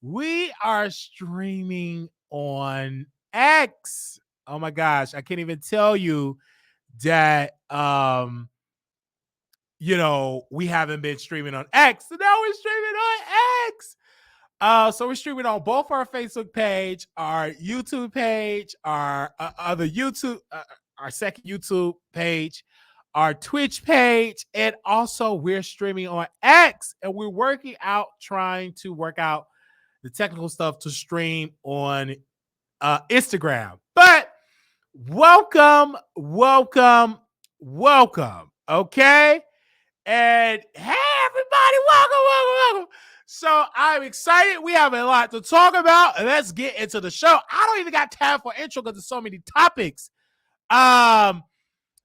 We are streaming on X. Oh my gosh, I can't even tell you that we haven't been streaming on X. So now we're streaming on X. So we're streaming on both our Facebook page, our YouTube page, our other YouTube, our second YouTube page, our Twitch page, and also we're streaming on X. And we're trying to work out the technical stuff to stream on Instagram. But welcome, welcome, welcome. Okay. And hey, everybody, welcome, welcome, welcome. So I'm excited. We have a lot to talk about. And let's get into the show. I don't even got time for intro because there's so many topics.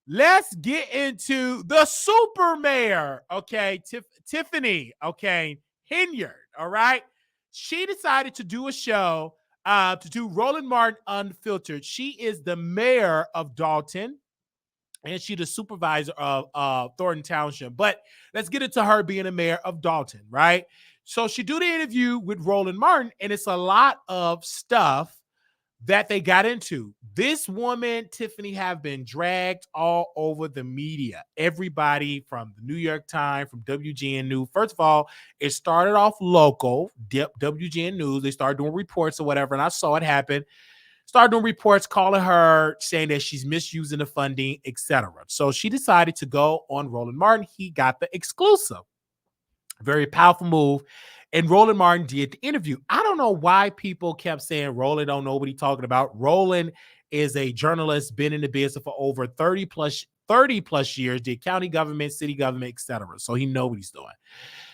Let's get into the super mayor. Okay, Tiffany. Okay, Henyard. All right. She decided to do a show to do Roland Martin Unfiltered. She is the mayor of Dalton, and she's the supervisor of Thornton Township. But let's get into her being a mayor of Dalton, right? So she do the interview with Roland Martin, and it's a lot of stuff that they got into. This woman, Tiffany, have been dragged all over the media. Everybody from the New York Times, from WGN News. First of all, it started off local, WGN News. They started doing reports or whatever, and I saw it happen. Started doing reports calling her, saying that she's misusing the funding, etc. So she decided to go on Roland Martin. He got the exclusive. Very powerful move. And Roland Martin did the interview. I don't know why people kept saying Roland don't know what he's talking about. Roland is a journalist, been in the business for over 30 plus years, did county government, city government, etc. So he knows what he's doing.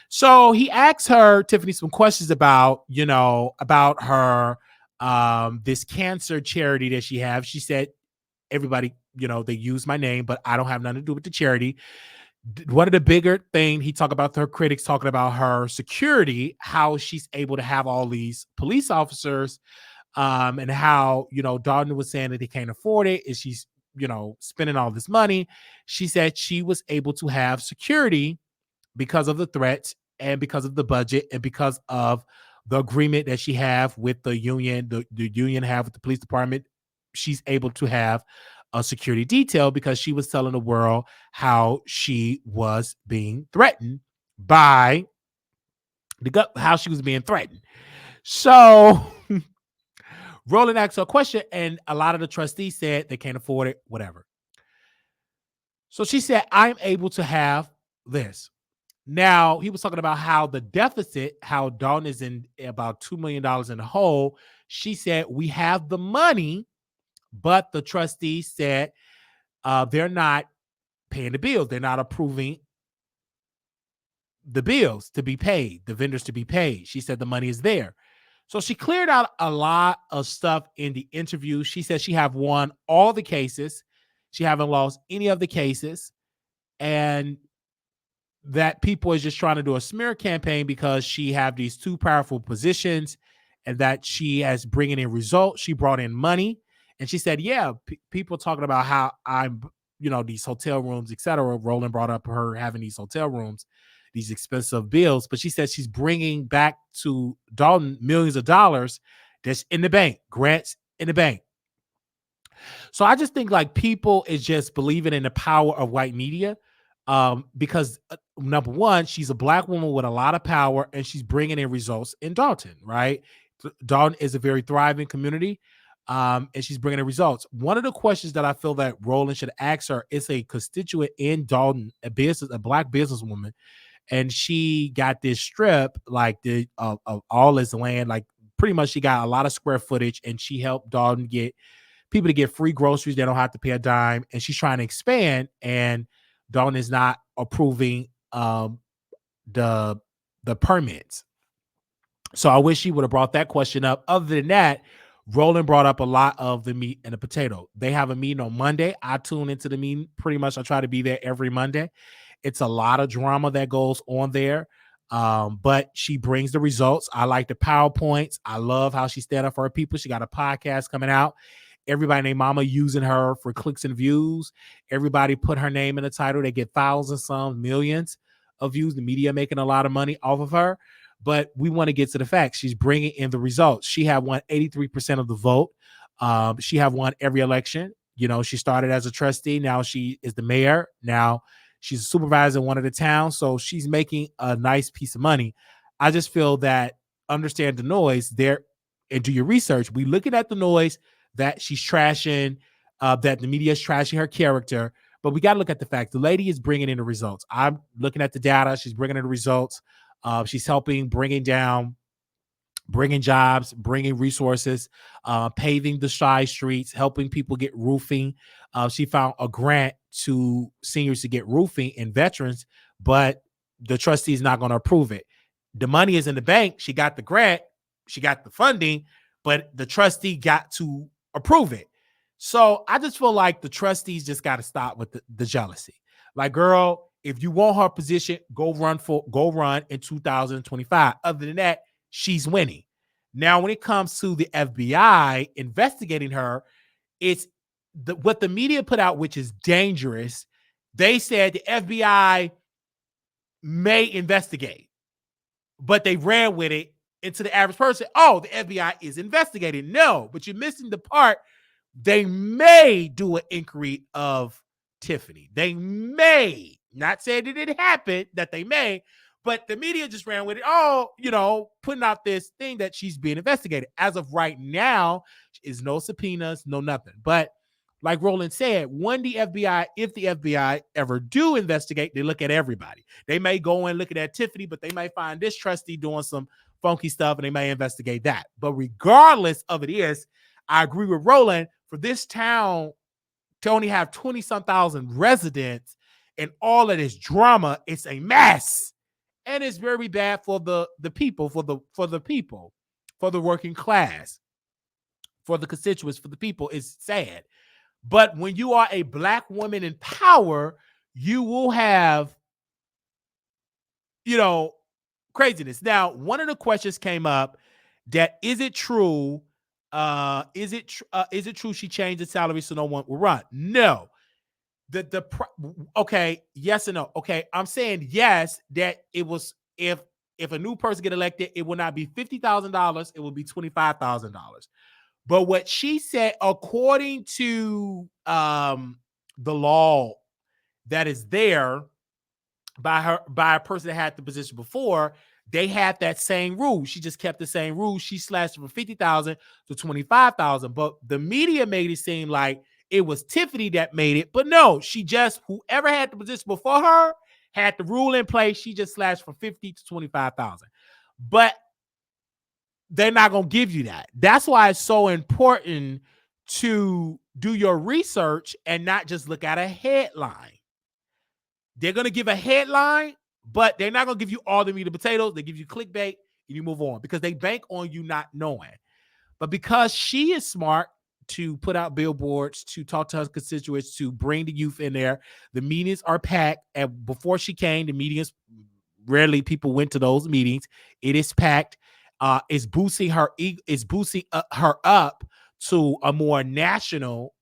So he asked her, Tiffany, some questions about her this cancer charity that she has. She said, everybody, they use my name, but I don't have nothing to do with the charity. One of the bigger thing he talked about, her critics talking about her security, how she's able to have all these police officers, and how Dalton was saying that they can't afford it, and she's spending all this money. She said she was able to have security because of the threats and because of the budget and because of the agreement that she have with the union, the union have with the police department. She's able to have a security detail because she was telling the world how she was being threatened by how she was being threatened. So Roland asked her a question, and a lot of the trustees said they can't afford it, whatever. So she said, I'm able to have this. Now, he was talking about how the deficit, how Dalton is in about $2 million in the hole. She said, we have the money, but the trustees said they're not paying the bills. They're not approving the bills to be paid, the vendors to be paid. She said the money is there. So she cleared out a lot of stuff in the interview. She said she have won all the cases. She haven't lost any of the cases. And that people is just trying to do a smear campaign because she have these two powerful positions and that she has bringing in results. She brought in money. And she said, yeah, people talking about how I'm, these hotel rooms, etc. Roland brought up her having these hotel rooms, these expensive bills. But she said she's bringing back to Dalton millions of dollars that's in the bank, grants in the bank. So I just think like people is just believing in the power of white media. Because number one, she's a black woman with a lot of power and she's bringing in results in Dalton, right? Dalton is a very thriving community, and she's bringing in results. One of the questions that I feel that Roland should ask her is a constituent in Dalton, a black businesswoman, and she got this strip like of all this land, like pretty much she got a lot of square footage, and she helped Dalton get people to get free groceries. They don't have to pay a dime, and she's trying to expand, and Dalton is not approving the permits. So I wish she would have brought that question up. Other than that, Roland brought up a lot of the meat and the potato. They have a meeting on Monday. I tune into the meeting pretty much. I try to be there every Monday. It's a lot of drama that goes on there. But she brings the results. I like the PowerPoints. I love how she stand up for her people. She got a podcast coming out. Everybody named Mama using her for clicks and views. Everybody put her name in the title. They get thousands, some millions of views. The media making a lot of money off of her. But we want to get to the facts. She's bringing in the results. She had won 83% of the vote. She have won every election. You know, she started as a trustee. Now she is the mayor. Now she's a supervisor in one of the towns. So she's making a nice piece of money. I just feel that understand the noise there and do your research. We looking at the noise that she's trashing, that the media is trashing her character. But we got to look at the fact the lady is bringing in the results. I'm looking at the data. She's bringing in the results. She's helping bringing jobs, bringing resources, paving the side streets, helping people get roofing. She found a grant to seniors to get roofing and veterans, but the trustee is not going to approve it. The money is in the bank. She got the grant. She got the funding, but the trustee got to approve it. So I just feel like the trustees just got to stop with the jealousy. Like, girl, if you want her position, go run in 2025. Other than that, she's winning. Now, when it comes to the FBI investigating her, it's what the media put out, which is dangerous. They said the FBI may investigate, but they ran with it into the average person. Oh, the FBI is investigating. No, but you're missing the part. They may do an inquiry of Tiffany. They may, not saying that it happened, that they may, but the media just ran with it. Oh, you know, putting out this thing that she's being investigated. As of right now, is no subpoenas, no nothing. But like Roland said, when the FBI, if the FBI ever do investigate, they look at everybody. They may go and look at Tiffany, but they may find this trustee doing some funky stuff and they may investigate that. But regardless of it is, I agree with Roland, for this town to only have 20-some thousand residents and all of this drama, it's a mess. And it's very bad for the people, for the people, for the working class, for the constituents, for the people. It's sad. But when you are a Black woman in power, you will have, you know, craziness. Now, one of the questions came up that is it true? Is it true she changed the salary so no one will run? No. Okay, yes and no. Okay, I'm saying yes, that it was if a new person get elected, it will not be $50,000, it will be $25,000. But what she said, according to the law that is there by a person that had the position before, they had that same rule. She just kept the same rule. She slashed from 50,000 to 25,000. But the media made it seem like it was Tiffany that made it. But no, she just, whoever had the position before her had the rule in place. She just slashed from 50 to 25,000. But they're not going to give you that. That's why it's so important to do your research and not just look at a headline. They're going to give a headline, but they're not going to give you all the meat and potatoes. They give you clickbait and you move on because they bank on you not knowing. But because she is smart to put out billboards, to talk to her constituents, to bring the youth in there, the meetings are packed. And before she came, the meetings, rarely people went to those meetings. It is packed. It's boosting her. It's boosting her up to a more national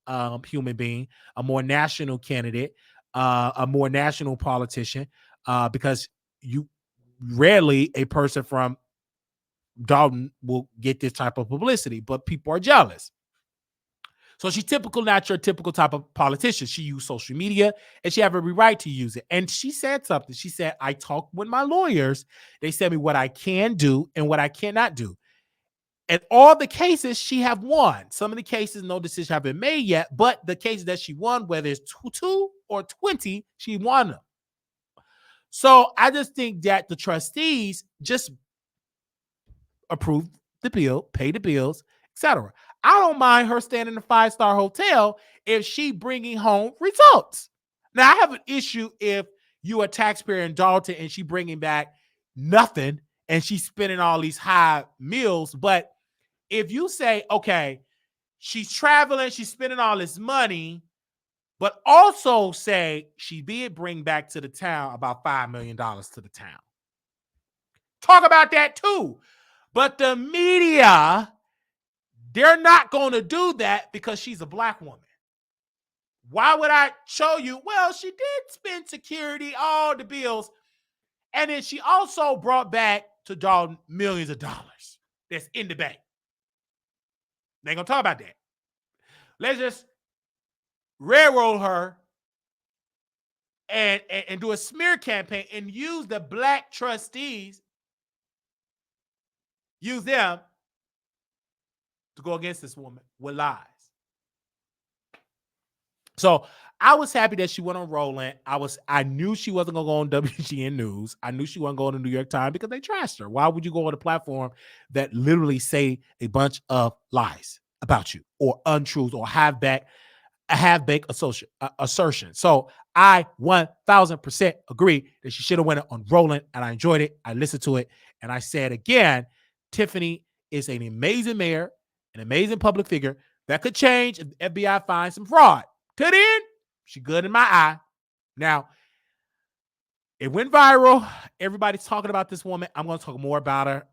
human being, a more national candidate, a more national politician. Because you rarely a person from Dalton will get this type of publicity, but people are jealous. So she's typical, not your typical type of politician. She used social media and she have every right to use it. And she said something. She said, I talked with my lawyers. They said me what I can do and what I cannot do. And all the cases she have won. Some of the cases, no decision have been made yet, but the cases that she won, whether it's 2 or 20, she won them. So I just think that the trustees just approve the bill, pay the bills, etc. I don't mind her staying in a 5-star hotel if she bringing home results. Now, I have an issue if you're a taxpayer in Dalton and she bringing back nothing and she's spending all these high meals. But if you say, okay, she's traveling, she's spending all this money, but also say she did bring back to the town about $5 million to the town. Talk about that too. But the media, they're not going to do that because she's a Black woman. Why would I show you? Well, she did spend security, all the bills. And then she also brought back to draw millions of dollars that's in the bank. They ain't gonna talk about that. Let's just railroad her and do a smear campaign and use the black trustees, use them to go against this woman with lies. So I was happy that she went on Rolling. I knew she wasn't gonna go on WGN News. I knew she wasn't going to New York Times because they trashed her. Why would you go on a platform that literally say a bunch of lies about you or untruths or half-baked assertion? So I 1000% agree that she should have went on Rolling, and I enjoyed it. I listened to it, and I said again, Tiffany is an amazing mayor, an amazing public figure that could change if the FBI finds some fraud. To the end, she good in my eye. Now, it went viral. Everybody's talking about this woman. I'm going to talk more about her.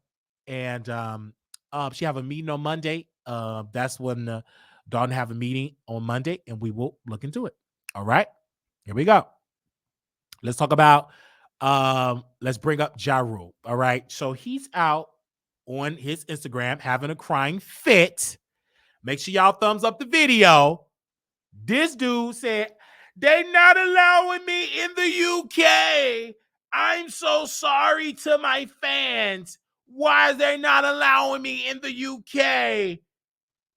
And she have a meeting on Monday. That's when Dawn have a meeting on Monday, and we will look into it. All right, here we go. Let's talk about. Let's bring up JaRule. All right, so he's out on his Instagram having a crying fit. Make sure y'all thumbs up the video. This dude said, "They not allowing me in the UK. I'm so sorry to my fans. Why is they not allowing me in the UK?"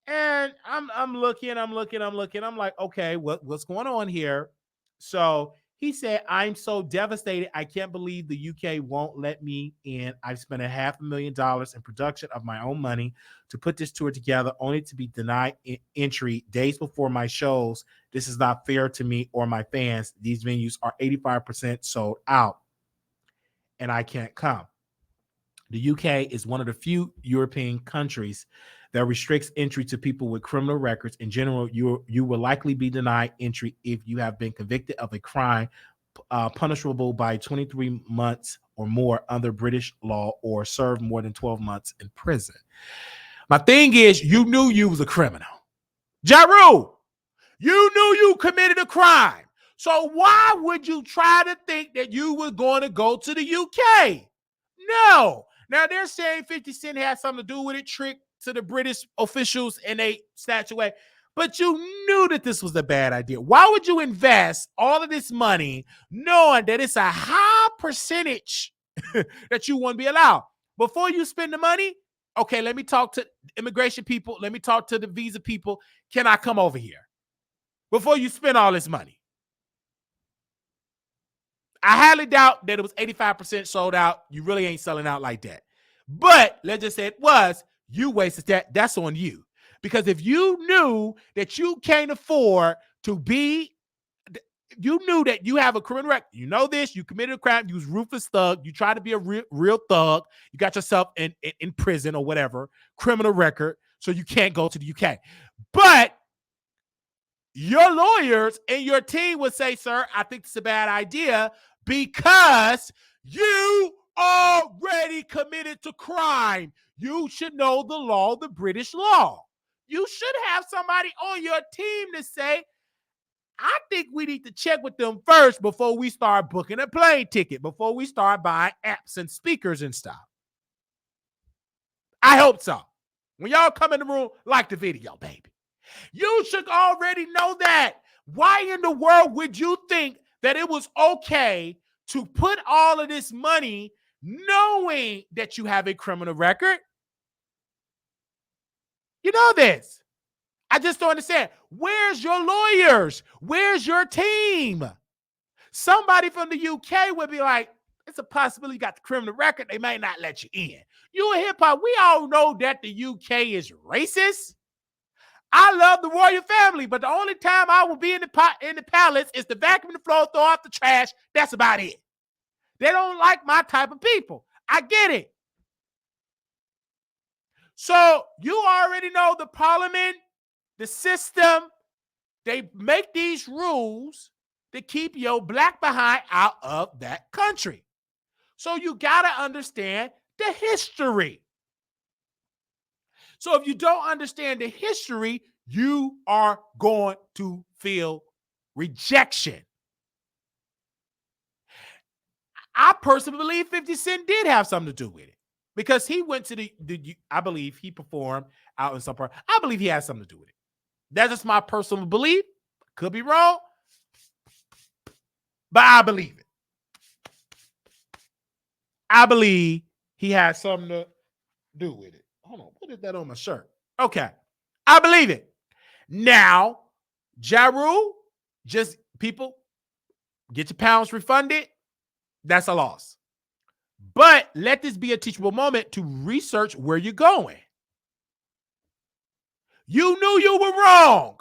And I'm looking. I'm like, okay, what's going on here? So he said, "I'm so devastated. I can't believe the UK won't let me in. I've spent $500,000 in production of my own money to put this tour together, only to be denied entry days before my shows. This is not fair to me or my fans. These venues are 85% sold out, and I can't come." The UK is one of the few European countries that restricts entry to people with criminal records. In general, you will likely be denied entry if you have been convicted of a crime punishable by 23 months or more under British law or served more than 12 months in prison. My thing is, you knew you was a criminal. JaRule, you knew you committed a crime. So why would you try to think that you were going to go to the UK? No. Now they're saying 50 Cent had something to do with it, trick to the British officials, and they snatched away. But you knew that this was a bad idea. Why would you invest all of this money knowing that it's a high percentage that you won't be allowed? Before you spend the money, okay, let me talk to immigration people. Let me talk to the visa people. Can I come over here? Before you spend all this money. I highly doubt that it was 85% sold out. You really ain't selling out like that. But let's just say it was. You wasted that. That's on you. Because if you knew that you can't afford to be, you knew that you have a criminal record. You know this. You committed a crime. You was ruthless thug. You tried to be a real thug. You got yourself in prison or whatever. Criminal record. So you can't go to the UK. But your lawyers and your team would say, "Sir, I think it's a bad idea because you already committed to crime. You should know the law, the British law." You should have somebody on your team to say, "I think we need to check with them first before we start booking a plane ticket, before we start buying apps and speakers and stuff." I hope so. When y'all come in the room, like the video, baby. You should already know that. Why in the world would you think that it was okay to put all of this money knowing that you have a criminal record? You know this. I just don't understand. Where's your lawyers? Where's your team? Somebody from the UK would be like, "It's a possibility you got the criminal record. They might not let you in." You a hip hop. We all know that the UK is racist. I love the royal family, but the only time I will be in the palace is to vacuum the floor, throw out the trash. That's about it. They don't like my type of people. I get it. So you already know the parliament, the system, they make these rules to keep your black behind out of that country. So you got to understand the history. So if you don't understand the history, you are going to feel rejection. I personally believe 50 Cent did have something to do with it. because he went to I believe he performed out in some part. I believe he has something to do with it. That's just my personal belief. Could be wrong, but I believe it. I believe he has something to do with it. Hold on, what is that on my shirt? Okay, I believe it. Now, JaRule, just people get your pounds refunded. That's a loss. But let this be a teachable moment to research where you're going. You knew you were wrong.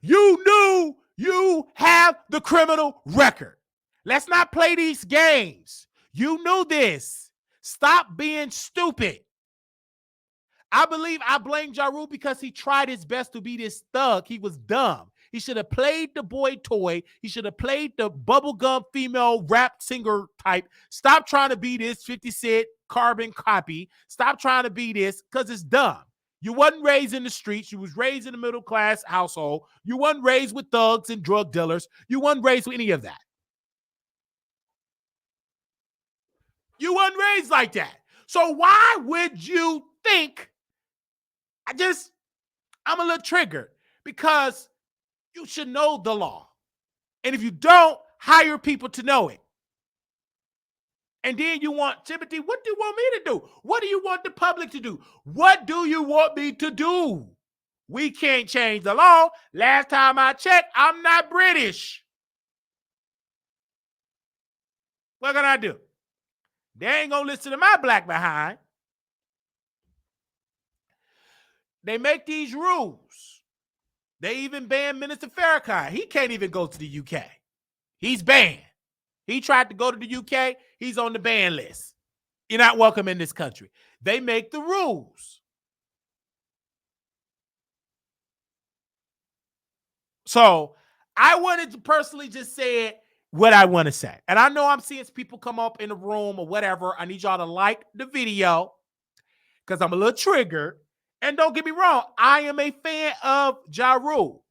You knew you have the criminal record. Let's not play these games. You knew this. Stop being stupid. I believe I blame JaRule because he tried his best to be this thug. He was dumb. He should have played the boy toy. He should have played the bubblegum female rap singer type. Stop trying to be this 50 Cent carbon copy. Stop trying to be this because it's dumb. You wasn't raised in the streets. You was raised in a middle class household. You wasn't raised with thugs and drug dealers. You wasn't raised with any of that. You wasn't raised like that. So why would you think? I'm a little triggered because you should know the law. And if you don't, hire people to know it. And then you want, Timothy, what do you want me to do? What do you want the public to do? What do you want me to do? We can't change the law. Last time I checked, I'm not British. What can I do? They ain't going to listen to my black behind. They make these rules. They even banned Minister Farrakhan. He can't even go to the UK. He's banned. He tried to go to the UK. He's on the ban list. You're not welcome in this country. They make the rules. So I wanted to personally just say what I want to say. And I know I'm seeing people come up in the room or whatever. I need y'all to like the video because I'm a little triggered. And don't get me wrong, I am a fan of JaRule.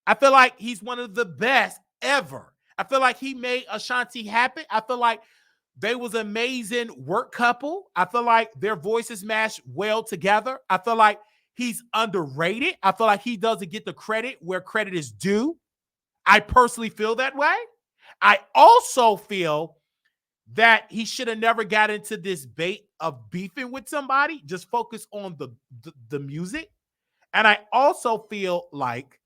I feel like he's one of the best ever. I feel like he made Ashanti happy. I feel like they was an amazing work couple. I feel like their voices match well together. I feel like he's underrated. I feel like he doesn't get the credit where credit is due. I personally feel that way. I also feel that he should have never got into this bait of beefing with somebody. Just focus on the music. And I also feel like,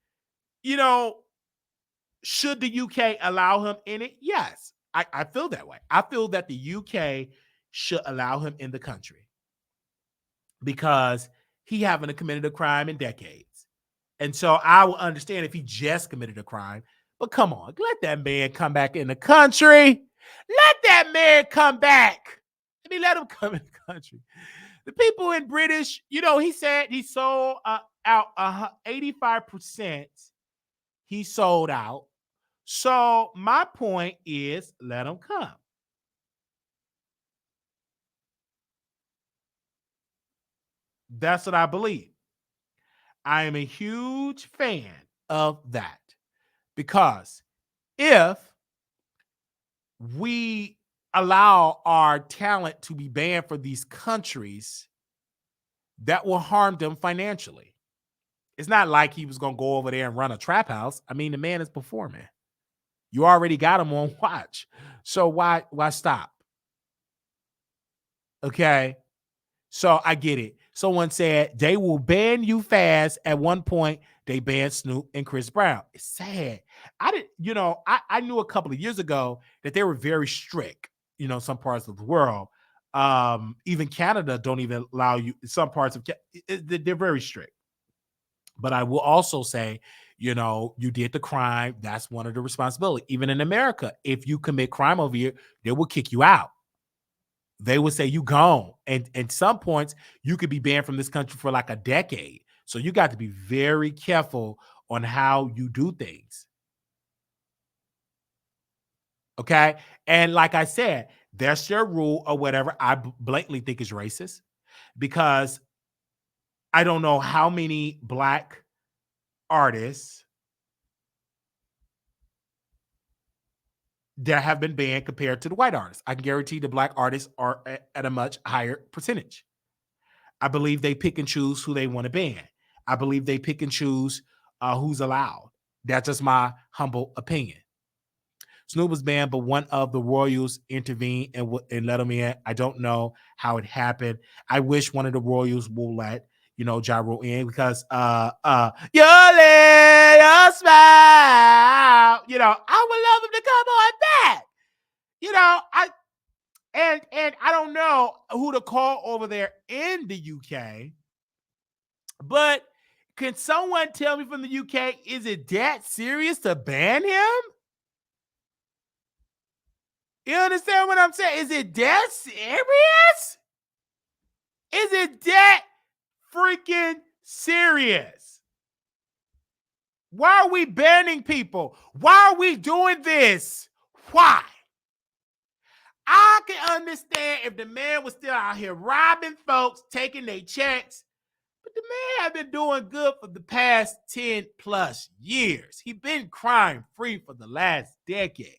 should the UK allow him in it? Yes, I feel that way. I feel that the UK should allow him in the country because he haven't committed a crime in decades. And so I will understand if he just committed a crime. But come on, let that man come back in the country. Let that man come back. Let him come in the country. The people in British, he said he sold out 85%. He sold out. So my point is, let him come. That's what I believe. I am a huge fan of that because if we allow our talent to be banned for these countries, that will harm them financially. It's not like he was going to go over there and run a trap house. I mean, the man is performing. You already got him on watch. So why stop? Okay. So I get it. Someone said they will ban you fast. At one point, they banned Snoop and Chris Brown. It's sad. I knew a couple of years ago that they were very strict, some parts of the world. Even Canada don't even allow you, some parts of they're very strict. But I will also say, you did the crime. That's one of the responsibility. Even in America, if you commit crime over here, they will kick you out. They would say you gone. And at some points, you could be banned from this country for like a decade. So you got to be very careful on how you do things. Okay. And like I said, that's your rule or whatever. I blatantly think is racist because I don't know how many Black artists that have been banned compared to the white artists. I can guarantee the black artists are at a much higher percentage. I believe they pick and choose who they want to ban. I believe they pick and choose who's allowed. That's just my humble opinion. Snoop was banned, but one of the Royals intervened and let him in. I don't know how it happened. I wish one of the Royals will let JaRule in because your smile. I would love him to come on back. And I don't know who to call over there in the UK, but can someone tell me from the UK, is it that serious to ban him? You understand what I'm saying? Is it that serious? Is it that freaking serious? Why are we banning people? Why are we doing this? Why? I can understand if the man was still out here robbing folks, taking their checks, but the man has been doing good for the past 10 plus years. He's been crime free for the last decade.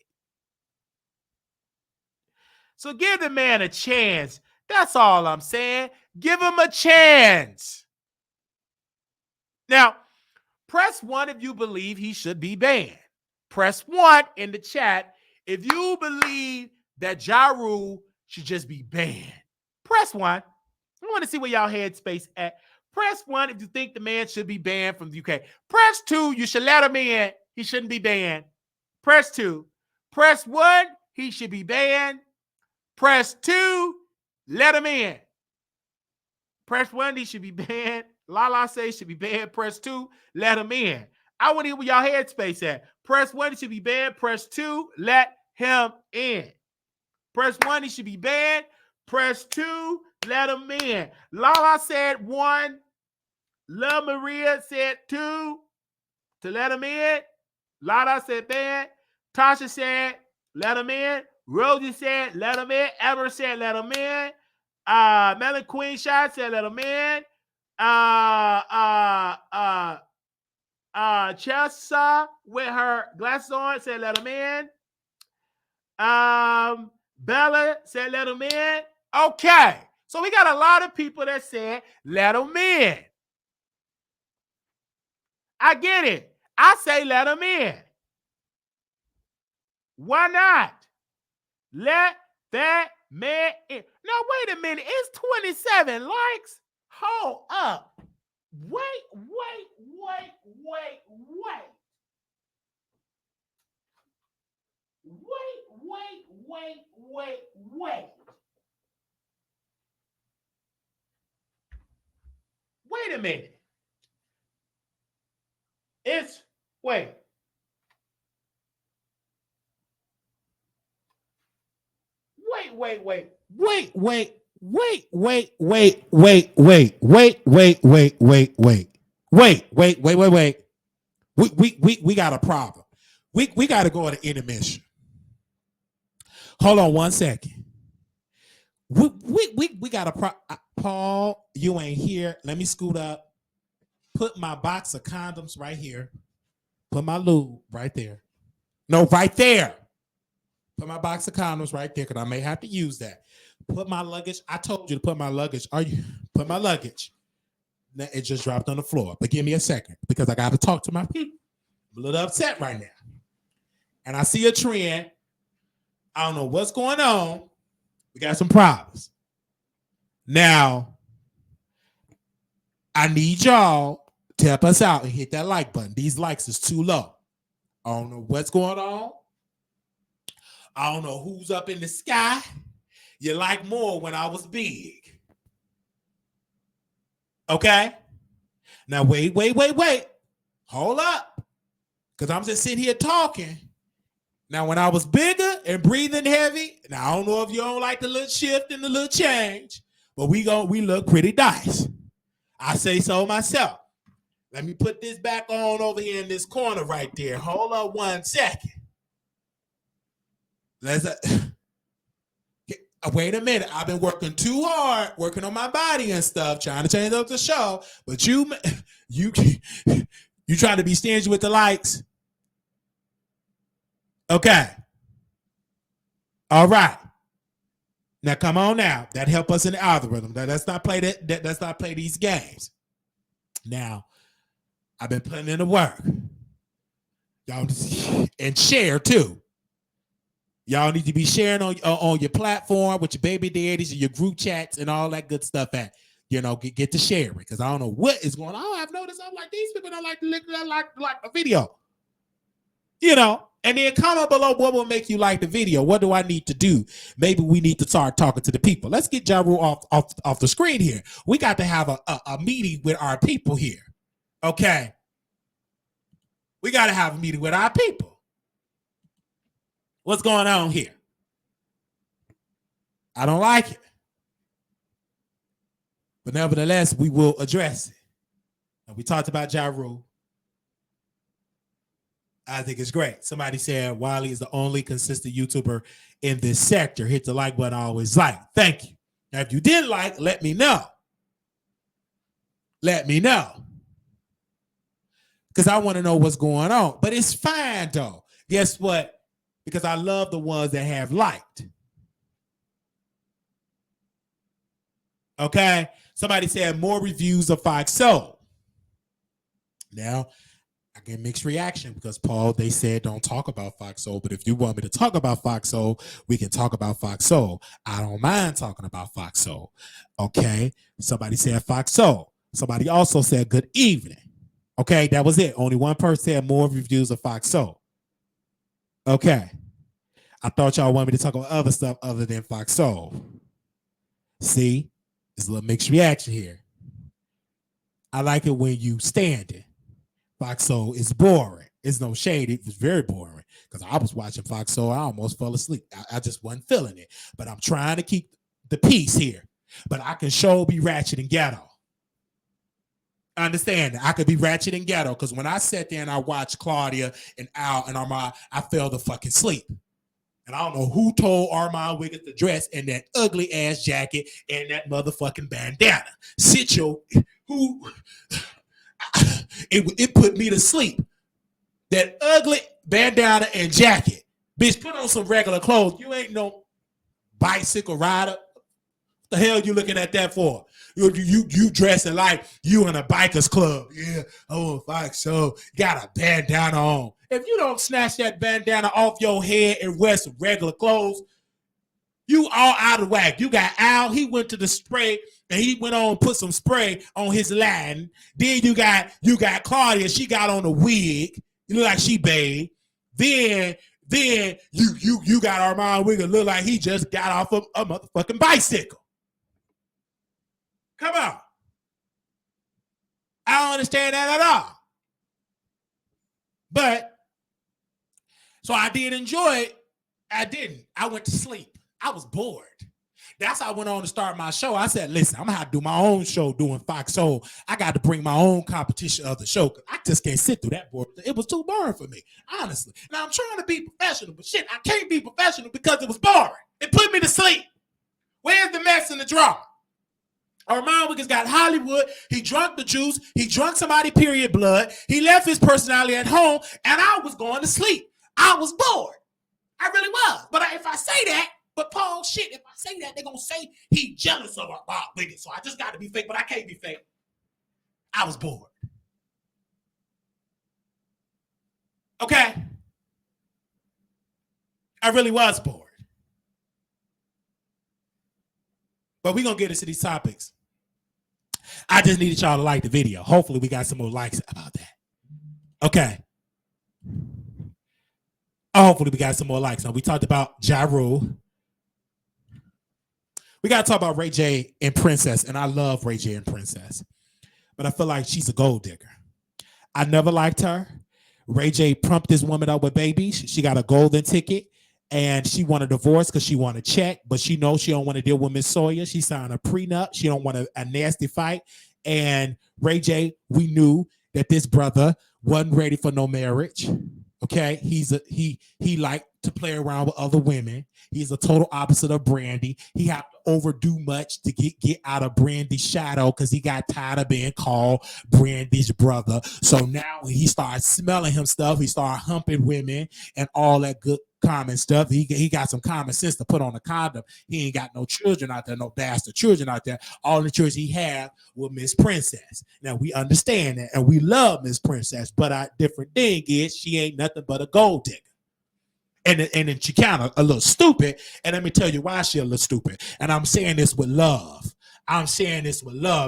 So give the man a chance. That's all I'm saying. Give him a chance. Now, press 1 if you believe he should be banned. Press 1 in the chat if you believe that JaRule should just be banned. Press 1. I want to see where y'all headspace at. Press 1 if you think the man should be banned from the UK. Press 2, you should let him in. He shouldn't be banned. Press 2. Press 1, he should be banned. Press 2, let him in. Press 1, he should be banned. Lala says should be banned. Press 2, let him in. I want to hear where y'all headspace at. Press 1, he should be banned. Press 2, let him in. Press 1, he should be banned. Press 2, let him in. Lala said 1. La Maria said 2 to let him in. Lala said ban. Tasha said let him in. Rosie said let him in. Ever said let him in. Melon Queen Shot said let him in. Chelsea with her glasses on said let him in. Bella said let him in. Okay. So we got a lot of people that said let him in. I get it. I say let him in. Why not? Let that man in. Now, wait a minute. It's 27 likes. Hold up. Wait. Wait a minute. It's, wait. Wait. We got a problem. We got to go to intermission. Hold on 1 second. We got a problem. Paul, you ain't here. Let me scoot up. Put my box of condoms right here. Put my lube right there. No, right there. Put my box of condoms right there because I may have to use that. Put my luggage. I told you to put my luggage. Put my luggage. It just dropped on the floor. But give me a second because I got to talk to my people. I'm a little upset right now. And I see a trend. I don't know what's going on. We got some problems. Now, I need y'all to help us out and hit that like button. These likes is too low. I don't know what's going on. I don't know who's up in the sky. You like more when I was big. Okay? Now, wait. Hold up. Because I'm just sitting here talking. Now, when I was bigger and breathing heavy, now I don't know if you don't like the little shift and the little change, but we look pretty nice. I say so myself. Let me put this back on over here in this corner right there. Hold up 1 second. Wait a minute. I've been working too hard, working on my body and stuff, trying to change up the show. But you trying to be stingy with the likes. Okay. All right. Now come on now. That help us in the algorithm. Let's not play let's not play these games. Now, I've been putting in the work. Y'all and share too. Y'all need to be sharing on your platform with your baby daddies and your group chats and all that good stuff at. Get to sharing because I don't know what is going on. I've noticed I'm like, these people don't like a video. And then comment below what will make you like the video. What do I need to do? Maybe we need to start talking to the people. Let's get JaRule off the screen here. We got to have a meeting with our people here. Okay. We got to have a meeting with our people. What's going on here? I don't like it. But nevertheless, we will address it. And we talked about JaRule. I think it's great. Somebody said Wiley is the only consistent YouTuber in this sector. Hit the like button I always like. Thank you. Now, if you didn't like, let me know. Let me know. Because I want to know what's going on. But it's fine, though. Guess what? Because I love the ones that have liked. Okay? Somebody said more reviews of Fox Soul. Now, I get mixed reaction because Paul, they said don't talk about Fox Soul, but if you want me to talk about Fox Soul, we can talk about Fox Soul. I don't mind talking about Fox Soul. Okay, somebody said Fox Soul. Somebody also said good evening. Okay, that was it. Only one person said more reviews of Fox Soul. Okay, I thought y'all wanted me to talk about other stuff other than Fox Soul. See, it's a little mixed reaction here. I like it when you standing. Fox Soul is boring. It's no shade. It was very boring because I was watching Fox Soul. I almost fell asleep. I just wasn't feeling it. But I'm trying to keep the peace here. But I can sure be ratchet and ghetto. I understand that. I could be ratchet and ghetto because when I sat there and I watched Claudia and Al and Armand, I fell to fucking sleep. And I don't know who told Armand Wiggins to dress in that ugly ass jacket and that motherfucking bandana. It put me to sleep. That ugly bandana and jacket. Bitch, put on some regular clothes. You ain't no bicycle rider. What the hell you looking at that for? You dressing like you in a bikers club. Yeah, oh, Fox Soul. Got a bandana on. If you don't snatch that bandana off your head and wear some regular clothes, you all out of whack. You got Al, he went to the spray and he went on and put some spray on his line. Then you got Claudia, she got on a wig. You look like she bathed. Then you got Armand Wiggins look like he just got off of a motherfucking bicycle. Come on. I don't understand that at all. But, so I did enjoy it. I didn't. I went to sleep. I was bored. That's how I went on to start my show. I said, listen, I'm going to have to do my own show doing Fox Soul. I got to bring my own competition of the show. I just can't sit through that board. It was too boring for me, honestly. Now, I'm trying to be professional, but shit, I can't be professional because it was boring. It put me to sleep. Where's the mess and the drama? Armand Wiggins got Hollywood. He drunk the juice. He drunk somebody period blood. He left his personality at home, and I was going to sleep. I was bored. I really was. But if I say that, but Paul, shit, if I say that, they're going to say he jealous of Bob Wiggins. So I just got to be fake, but I can't be fake. I was bored. Okay? I really was bored. But we're going to get into these topics. I just needed y'all to like the video. Hopefully we got some more likes about that. Okay. Hopefully we got some more likes. Now we talked about JaRule. We got to talk about Ray J and Princess. And I love Ray J and Princess. But I feel like she's a gold digger. I never liked her. Ray J pumped this woman up with babies. She got a golden ticket. And she want a divorce because she want a check, but she knows she don't want to deal with Miss Sawyer. She signed a prenup. She don't want a nasty fight. And Ray J, we knew that this brother wasn't ready for no marriage. Okay, he liked to play around with other women. He's a total opposite of Brandy. He had to overdo much to get out of Brandy's shadow because he got tired of being called Brandy's brother. So now when he started smelling him stuff, he started humping women and all that good common stuff. He got some common sense to put on a condom. He ain't got no children out there, no bastard children out there. All the children he had were Miss Princess. Now we understand that, and we love Miss Princess, but our different thing is she ain't nothing but a gold digger. And then she kind of a little stupid. And let me tell you why she a little stupid. And I'm saying this with love.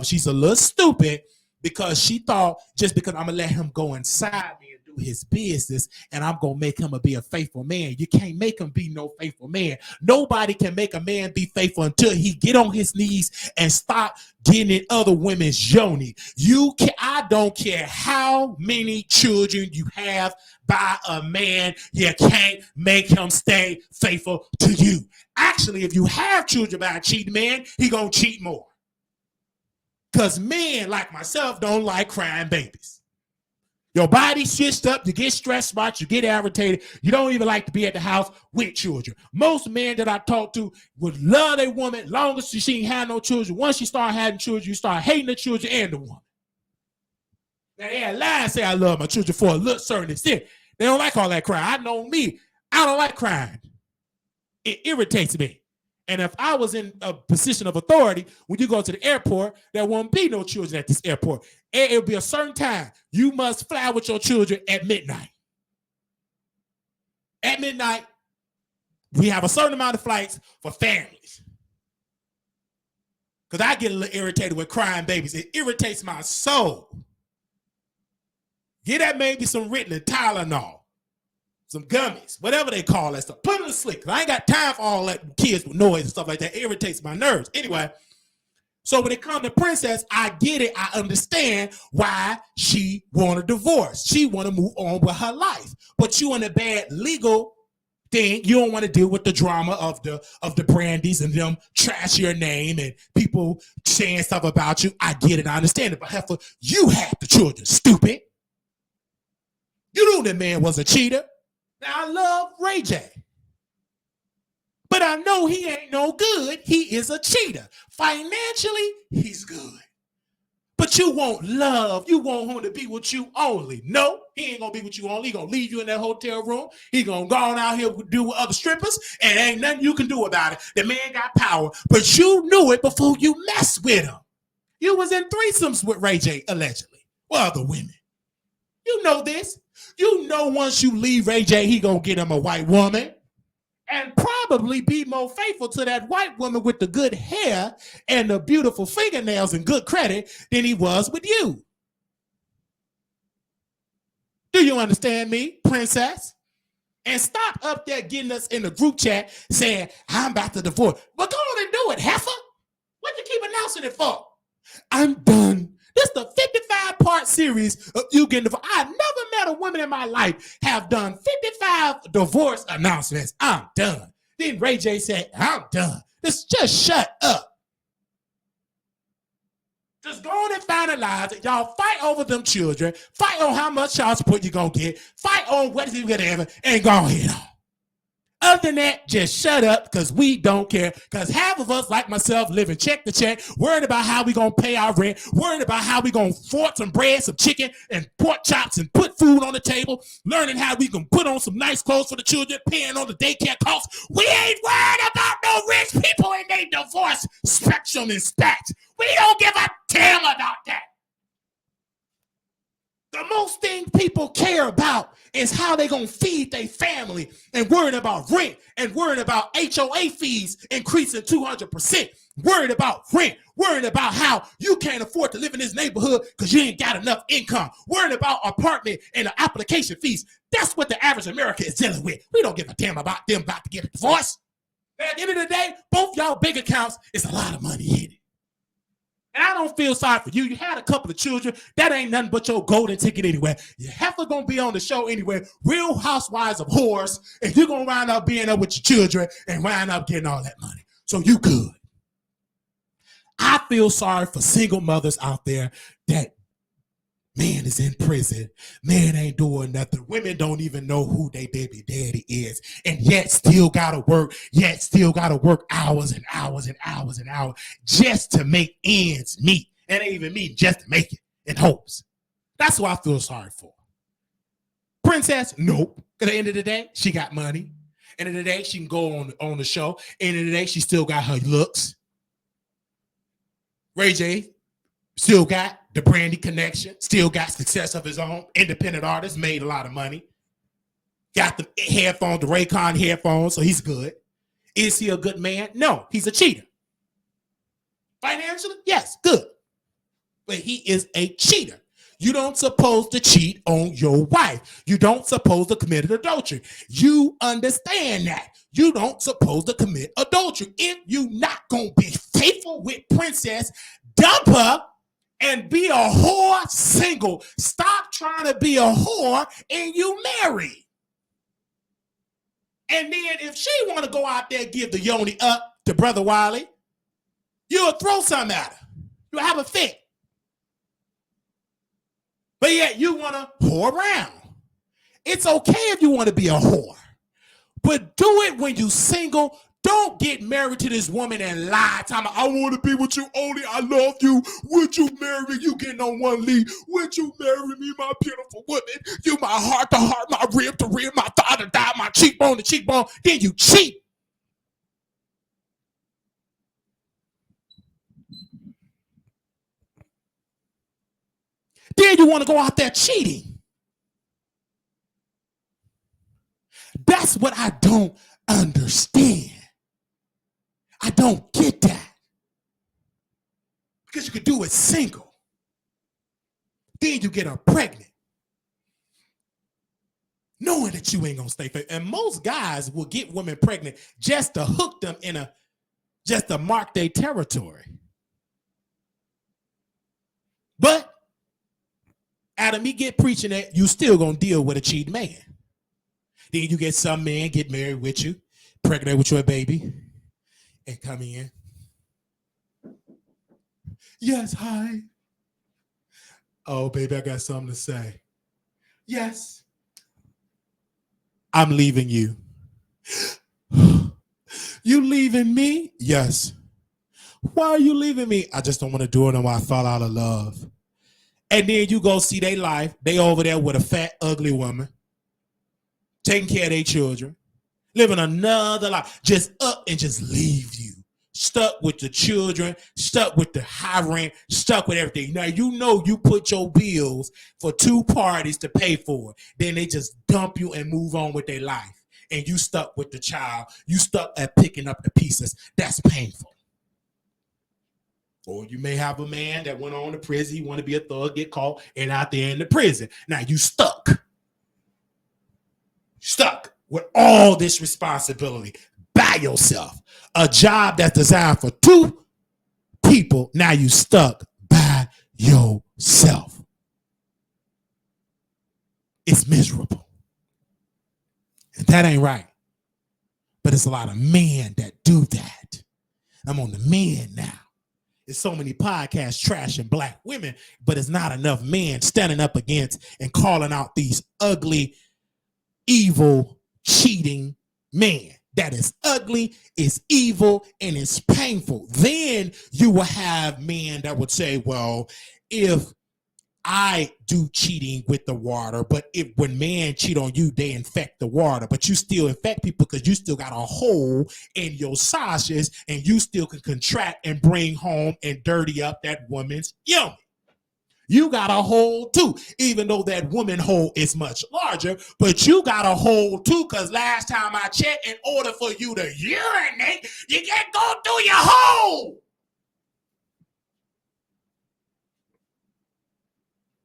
She's a little stupid because she thought just because I'm going to let him go inside me and do his business and I'm going to make him be a faithful man. You can't make him be no faithful man. Nobody can make a man be faithful until he get on his knees and stop getting in other women's yoni. I don't care how many children you have by a man, you can't make him stay faithful to you. Actually, if you have children by a cheating man, he gonna cheat more. Because men like myself don't like crying babies. Your body switched up, you get stressed out, you get irritated, you don't even like to be at the house with children. Most men that I talk to would love their woman long as she ain't had no children. Once she start having children, you start hating the children and the woman. Now they lie and say I love my children for a little certain extent. They don't like all that crying. I know me. I don't like crying. It irritates me. And if I was in a position of authority, when you go to the airport, there won't be no children at this airport. It'll be a certain time. You must fly with your children at midnight. At midnight, we have a certain amount of flights for families. Because I get a little irritated with crying babies. It irritates my soul. Get that baby some Ritalin, Tylenol, some gummies, whatever they call that stuff. Put it to sleep. I ain't got time for all that kids with noise and stuff like that. It irritates my nerves. Anyway, so when it comes to Princess, I get it. I understand why she want a divorce. She want to move on with her life. But you in a bad legal thing, you don't want to deal with the drama of the brandies and them trash your name and people saying stuff about you. I get it. I understand it. But Heifer, you had the children, stupid. You knew that man was a cheater. Now, I love Ray J. But I know he ain't no good. He is a cheater. Financially, he's good. But you want love. You want him to be with you only. No, he ain't going to be with you only. He going to leave you in that hotel room. He going to go on out here do with other strippers, and ain't nothing you can do about it. The man got power. But you knew it before you messed with him. You was in threesomes with Ray J, allegedly, with other women. You know this. You know once you leave Ray J, he gonna get him a white woman and probably be more faithful to that white woman with the good hair and the beautiful fingernails and good credit than he was with you. Do you understand me, Princess? And stop up there getting us in the group chat saying, I'm about to divorce. But go on and do it, Heifer. What you keep announcing it for? I'm done. This is the 55-part series of you getting divorced. I've never met a woman in my life have done 55 divorce announcements. I'm done. Then Ray J said, I'm done. Just shut up. Just go on and finalize it. Y'all fight over them children. Fight on how much child support you're going to get. Fight on what you're going to have and go ahead on. Other than that, just shut up because we don't care. Because half of us, like myself, living check to check, worried about how we going to pay our rent, worried about how we going to afford some bread, some chicken, and pork chops and put food on the table, learning how we can put on some nice clothes for the children, paying on the daycare costs. We ain't worried about no rich people in their divorce spectrum and stats. We don't give a damn about that. The most thing people care about is how they going to feed their family and worrying about rent and worrying about HOA fees increasing 200%, worried about rent, worrying about how you can't afford to live in this neighborhood because you ain't got enough income, worrying about apartment and the application fees. That's what the average American is dealing with. We don't give a damn about them about to get a divorce. At the end of the day, both y'all bank accounts is a lot of money in it. And I don't feel sorry for you. You had a couple of children. That ain't nothing but your golden ticket anyway. Your heifer gonna be on the show anyway. Real Housewives of Whores. And you're gonna wind up being up with your children and wind up getting all that money. So you good. I feel sorry for single mothers out there that man is in prison. Man ain't doing nothing. Women don't even know who their baby daddy is. And yet still gotta work. Yet still gotta work hours and hours and hours and hours just to make ends meet. And ain't even meet just to make it in hopes. That's what I feel sorry for. Princess, nope. At the end of the day, she got money. End of the day, she can go on the show. End of the day, she still got her looks. Ray J still got the Brandy connection, still got success of his own. Independent artist, made a lot of money. Got the headphones, the Raycon headphones, so he's good. Is he a good man? No, he's a cheater. Financially, yes, good. But he is a cheater. You don't supposed to cheat on your wife. You don't supposed to commit adultery. You understand that. You don't supposed to commit adultery. If you not gonna be faithful with Princess, dump her and be a whore single. Stop trying to be a whore and you married. And then if she want to go out there and give the yoni up to Brother Wiley, you'll throw something at her. You'll have a fit. But yet you want to whore around. It's okay if you want to be a whore. But do it when you single. Don't get married to this woman and lie. Time I want to be with you only. I love you. Would you marry me? You getting on one lead. Would you marry me, my beautiful woman? You my heart to heart, my rib to rib, my thigh to thigh, my cheekbone to cheekbone. Then you cheat. Then you want to go out there cheating. That's what I don't understand. I don't get that. Because you could do it single. Then you get her pregnant. Knowing that you ain't going to stay faithful. And most guys will get women pregnant just to hook them just to mark their territory. But out of me get preaching that, you still going to deal with a cheating man. Then you get some man get married with you, pregnant with your baby, and come in. Yes, hi. Oh, baby, I got something to say. Yes. I'm leaving you. You leaving me? Yes. Why are you leaving me? I just don't want to do it until I fall out of love. And then you go see their life. They over there with a fat, ugly woman, taking care of their children, living another life, just up and just leave you. Stuck with the children, stuck with the high rent, stuck with everything. Now, you know you put your bills for two parties to pay for it. Then they just dump you and move on with their life. And you stuck with the child. You stuck at picking up the pieces. That's painful. Or you may have a man that went on to prison. He want to be a thug, get caught, and out there in the prison. Now you stuck with all this responsibility by yourself. A job that's designed for two people. Now you stuck by yourself. It's miserable. And that ain't right. But it's a lot of men that do that. I'm on the men now. There's so many podcasts trashing black women, but it's not enough men standing up against and calling out these ugly, evil, cheating men. That is ugly, is evil, and it's painful. Then you will have men that would say, well, if I do cheating with the water, but when men cheat on you, they infect the water, but you still infect people because you still got a hole in your sausages and you still can contract and bring home and dirty up that woman's yoni. You got a hole too, even though that woman hole is much larger, but you got a hole too, because last time I checked, in order for you to urinate, you can't go through your hole.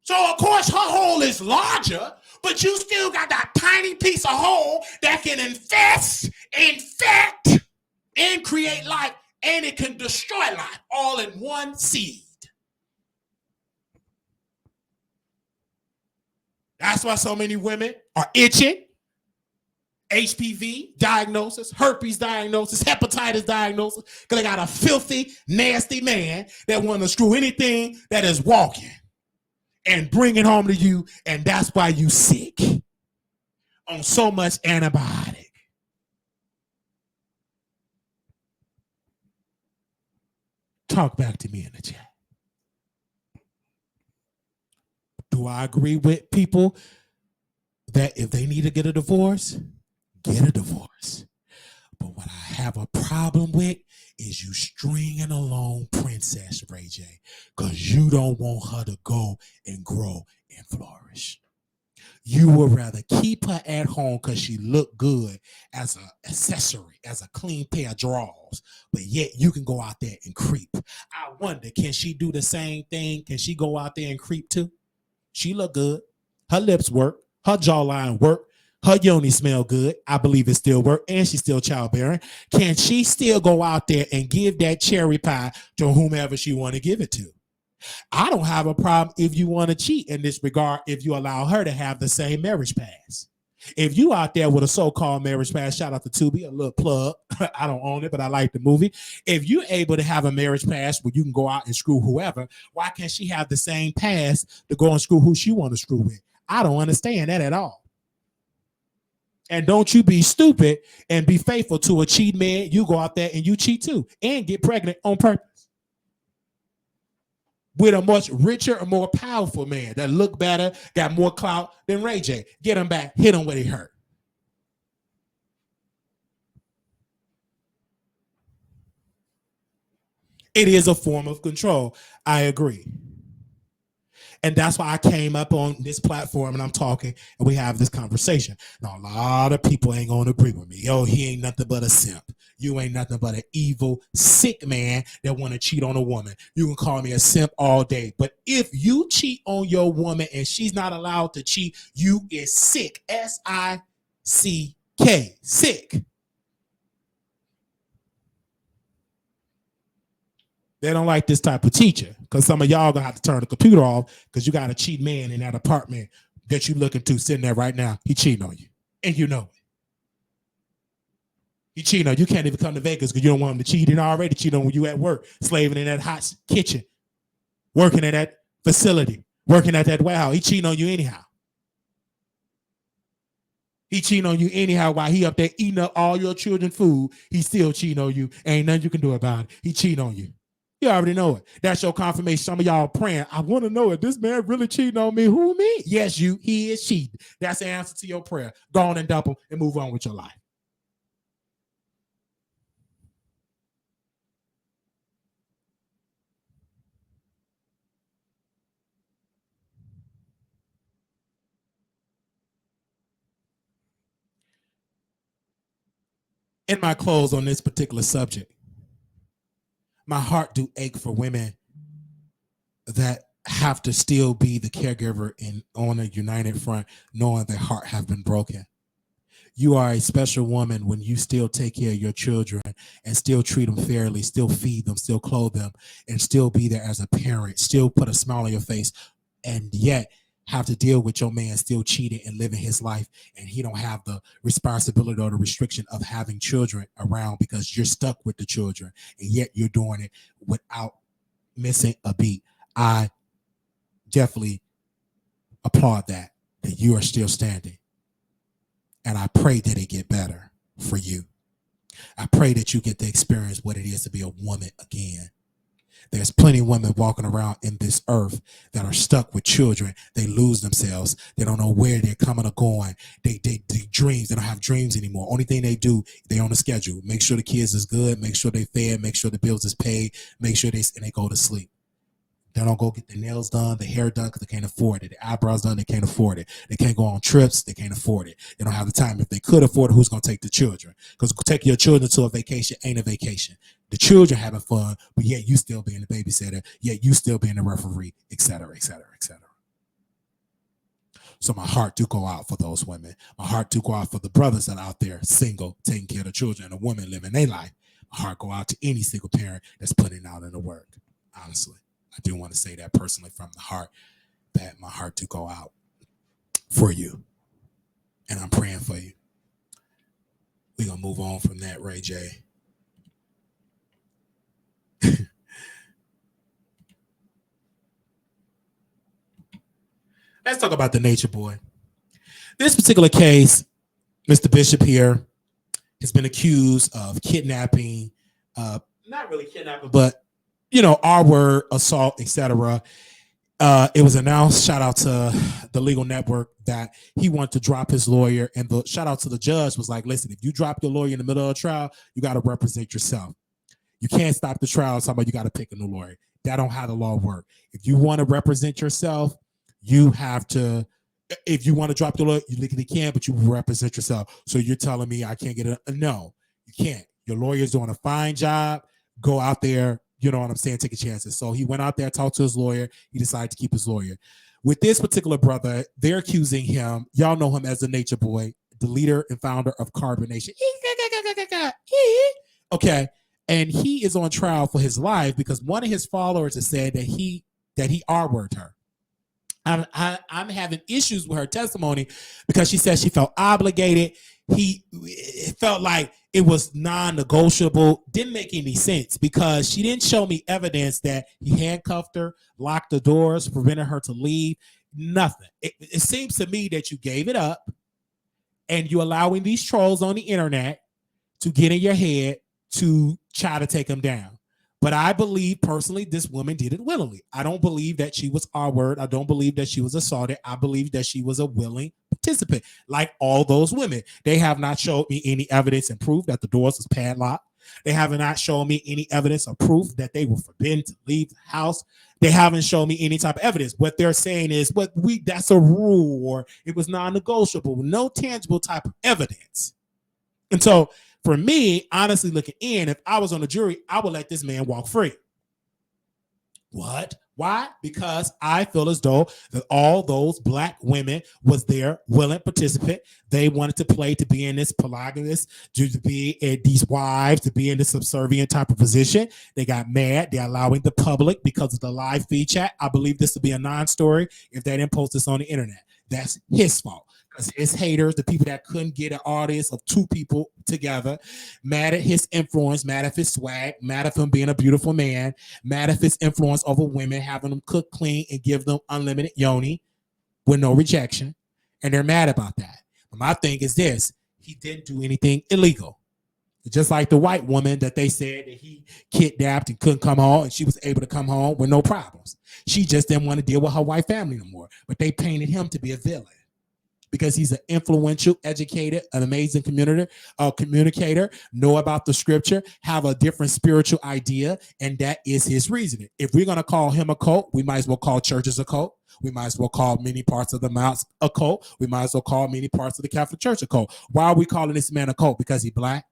So, of course, her hole is larger, but you still got that tiny piece of hole that can infect, and create life, and it can destroy life all in one seed. That's why so many women are itching. HPV diagnosis, herpes diagnosis, hepatitis diagnosis, because they got a filthy, nasty man that want to screw anything that is walking and bring it home to you, and that's why you sick on so much antibiotic. Talk back to me in the chat. Do I agree with people that if they need to get a divorce, get a divorce. But what I have a problem with is you stringing along Princess Ray J, because you don't want her to go and grow and flourish. You would rather keep her at home because she looked good as an accessory, as a clean pair of drawers, but yet you can go out there and creep. I wonder, can she do the same thing? Can she go out there and creep too? She look good. Her lips work. Her jawline work. Her yoni smell good. I believe it still work, and she's still childbearing. Can she still go out there and give that cherry pie to whomever she want to give it to? I don't have a problem if you want to cheat in this regard, if you allow her to have the same marriage pass. If you out there with a so-called marriage pass, shout out to Tubi, a little plug. I don't own it, but I like the movie. If you're able to have a marriage pass where you can go out and screw whoever, why can't she have the same pass to go and screw who she want to screw with? I don't understand that at all. And don't you be stupid and be faithful to a cheat man. You go out there and you cheat too and get pregnant on purpose with a much richer and more powerful man that look better, got more clout than Ray J. Get him back, hit him where he hurt. It is a form of control. I agree. And that's why I came up on this platform and I'm talking and we have this conversation. Now, a lot of people ain't going to agree with me. Yo, he ain't nothing but a simp. You ain't nothing but an evil, sick man that want to cheat on a woman. You can call me a simp all day. But if you cheat on your woman and she's not allowed to cheat, you is sick. S-I-C-K. Sick. They don't like this type of teacher because some of y'all gonna have to turn the computer off because you got a cheat man in that apartment that you looking to sitting there right now. He cheating on you, and you know it. He cheating on you. You can't even come to Vegas because you don't want him to cheat. He already cheating on you at work, slaving in that hot kitchen, working in that facility, working at that warehouse. He cheating on you anyhow. He cheating on you anyhow while he up there eating up all your children's food. He still cheating on you. Ain't nothing you can do about it. He cheating on you. You already know it. That's your confirmation. Some of y'all praying, I want to know if this man really cheating on me. Who, me? Yes, you. He is cheating. That's the answer to your prayer. Go on and dump him and move on with your life. In my close on this particular subject, my heart do ache for women that have to still be the caregiver in on a united front, knowing their heart have been broken. You are a special woman when you still take care of your children and still treat them fairly, still feed them, still clothe them, and still be there as a parent, still put a smile on your face, and yet have to deal with your man still cheating and living his life, and he don't have the responsibility or the restriction of having children around because you're stuck with the children, and yet you're doing it without missing a beat. I definitely applaud that you are still standing. And I pray that it get better for you. I pray that you get to experience what it is to be a woman again. There's plenty of women walking around in this earth that are stuck with children. They lose themselves. They don't know where they're coming or going. They dreams. They don't have dreams anymore. Only thing they do, they on a schedule. Make sure the kids is good. Make sure they fed. Make sure the bills is paid. Make sure and they go to sleep. They don't go get their nails done, their hair done because they can't afford it. Their eyebrows done, they can't afford it. They can't go on trips, they can't afford it. They don't have the time. If they could afford it, who's going to take the children? Because take your children to a vacation ain't a vacation. The children having fun, but yet you still being the babysitter, yet you still being the referee, et cetera, et cetera, et cetera. So my heart do go out for those women. My heart do go out for the brothers that are out there single, taking care of the children, and a woman living their life. My heart go out to any single parent that's putting out in the work, honestly. I do want to say that personally from the heart, that my heart do go out for you. And I'm praying for you. We're going to move on from that, Ray J. Let's talk about the Nature Boy. This particular case, Mr. Bishop here has been accused of kidnapping, not really kidnapping, but R-word, assault, etc. It was announced, shout out to the legal network, that he wanted to drop his lawyer, and the shout out to the judge was like, listen, if you drop your lawyer in the middle of a trial, you got to represent yourself. You can't stop the trial. Somebody, you got to pick a new lawyer. That don't how the law work. If you want to represent yourself, you have to. If you want to drop the lawyer, you legally can, but you represent yourself. So you're telling me I can't get a no? You can't. Your lawyer's doing a fine job. Go out there. You know what I'm saying? Take a chances. So he went out there, talked to his lawyer. He decided to keep his lawyer. With this particular brother, they're accusing him. Y'all know him as the Nature Boy, the leader and founder of Carbonation. Okay, and he is on trial for his life because one of his followers has said that he R-worded her. I'm having issues with her testimony because she said she felt obligated. It felt like it was non-negotiable. Didn't make any sense because she didn't show me evidence that he handcuffed her, locked the doors, prevented her to leave. Nothing. It seems to me that you gave it up and you're allowing these trolls on the internet to get in your head to try to take him down. But I believe personally this woman did it willingly. I don't believe that she was R-word. I don't believe that she was assaulted. I believe that she was a willing participant, like all those women. They have not showed me any evidence and proof that the doors was padlocked. They have not shown me any evidence or proof that they were forbidden to leave the house. They haven't shown me any type of evidence. What they're saying is, that's a rule, or it was non-negotiable. No tangible type of evidence. And so for me, honestly looking in, if I was on the jury, I would let this man walk free. What? Why? Because I feel as though that all those black women was there, willing participant. They wanted to play to be in this polygamous, to be these wives, to be in this subservient type of position. They got mad. They're allowing the public because of the live feed chat. I believe this to be a non-story if they didn't post this on the internet. That's his fault. Because his haters, the people that couldn't get an audience of two people together, mad at his influence, mad at his swag, mad at him being a beautiful man, mad at his influence over women, having them cook clean and give them unlimited yoni with no rejection. And they're mad about that. But my thing is this: he didn't do anything illegal. Just like the white woman that they said that he kidnapped and couldn't come home, and she was able to come home with no problems. She just didn't want to deal with her white family no more. But they painted him to be a villain, because he's an influential, educated, an amazing communicator, know about the scripture, have a different spiritual idea, and that is his reasoning. If we're going to call him a cult, we might as well call churches a cult. We might as well call many parts of the mounts a cult. We might as well call many parts of the Catholic Church a cult. Why are we calling this man a cult? Because he's black?